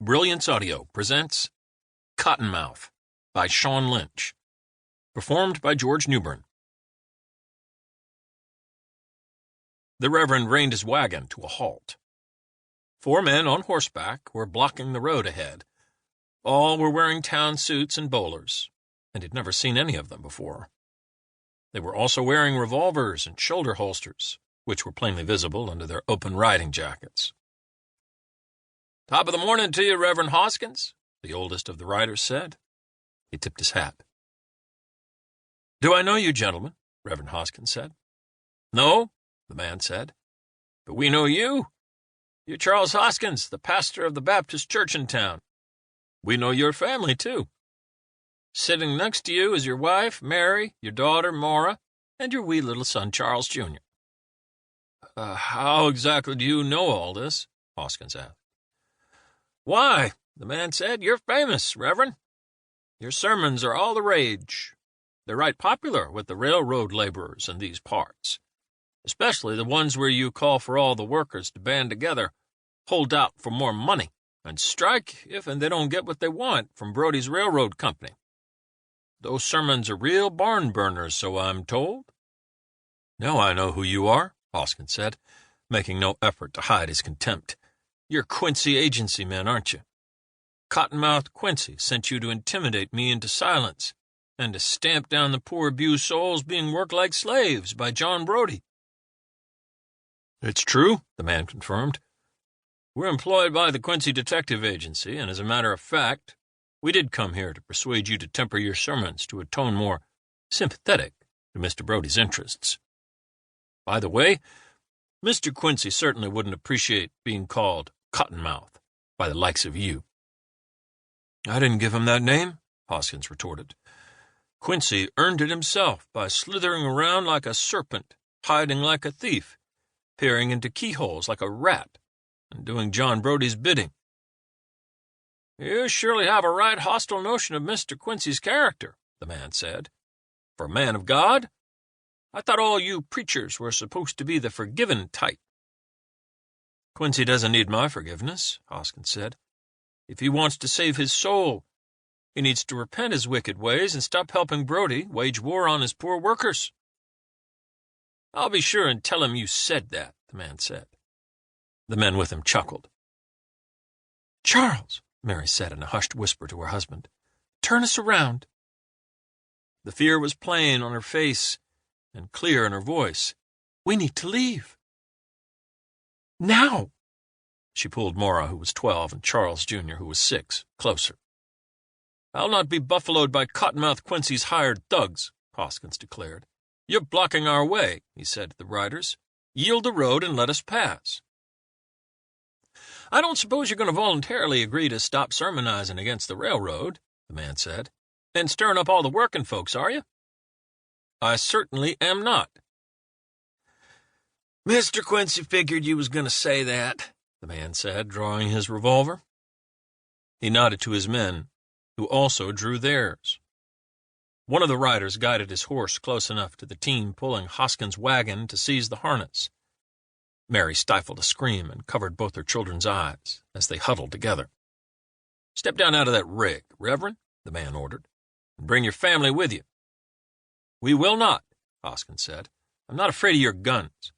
Brilliance Audio presents Cottonmouth by Sean Lynch, performed by George Newbern. The Reverend reined his wagon to a halt. 4 men on horseback were blocking the road ahead. All were wearing town suits and bowlers, and he'd never seen any of them before. They were also wearing revolvers and shoulder holsters, which were plainly visible under their open riding jackets. "Top of the morning to you, Reverend Hoskins," the oldest of the riders said. He tipped his hat. "Do I know you, gentlemen?" Reverend Hoskins said. "No," the man said, "but we know you. You're Charles Hoskins, the pastor of the Baptist church in town. We know your family, too. Sitting next to you is your wife, Mary, your daughter, Maura, and your wee little son, Charles, Jr. How exactly do you know all this?" Hoskins asked. "Why," the man said, "you're famous, Reverend. Your sermons are all the rage. They're right popular with the railroad laborers in these parts, especially the ones where you call for all the workers to band together, hold out for more money, and strike if and they don't get what they want from Brody's Railroad Company. Those sermons are real barn burners, so I'm told." "Now I know who you are," Hoskins said, making no effort to hide his contempt. "You're Quincy agency men, aren't you? Cottonmouth Quincy sent you to intimidate me into silence and to stamp down the poor abused souls being worked like slaves by John Brody." "It's true," the man confirmed. "We're employed by the Quincy Detective Agency, and as a matter of fact, we did come here to persuade you to temper your sermons to a tone more sympathetic to Mr. Brody's interests. By the way, Mr. Quincy certainly wouldn't appreciate being called Cottonmouth by the likes of you." "I didn't give him that name," Hoskins retorted. "Quincy earned it himself by slithering around like a serpent, hiding like a thief, peering into keyholes like a rat, and doing John Brody's bidding." "You surely have a right hostile notion of Mr. Quincy's character," the man said. "For a man of God, I thought all you preachers were supposed to be the forgiven type." "Quincy doesn't need my forgiveness," Hoskins said. "If he wants to save his soul, he needs to repent his wicked ways and stop helping Brody wage war on his poor workers." "I'll be sure and tell him you said that," the man said. The men with him chuckled. "Charles," Mary said in a hushed whisper to her husband, "turn us around." The fear was plain on her face and clear in her voice. "We need to leave. Now." She pulled Maura, who was 12, and Charles, Jr., who was 6, closer. "I'll not be buffaloed by Cottonmouth Quincy's hired thugs," Hoskins declared. "You're blocking our way," he said to the riders. "Yield the road and let us pass." "I don't suppose you're going to voluntarily agree to stop sermonizing against the railroad," the man said, "and stirring up all the working folks, are you?" "I certainly am not." "Mr. Quincy figured you was going to say that," the man said, drawing his revolver. He nodded to his men, who also drew theirs. One of the riders guided his horse close enough to the team pulling Hoskins' wagon to seize the harness. Mary stifled a scream and covered both her children's eyes as they huddled together. "Step down out of that rig, Reverend," the man ordered, "and bring your family with you." "We will not," Hoskins said. "I'm not afraid of your guns.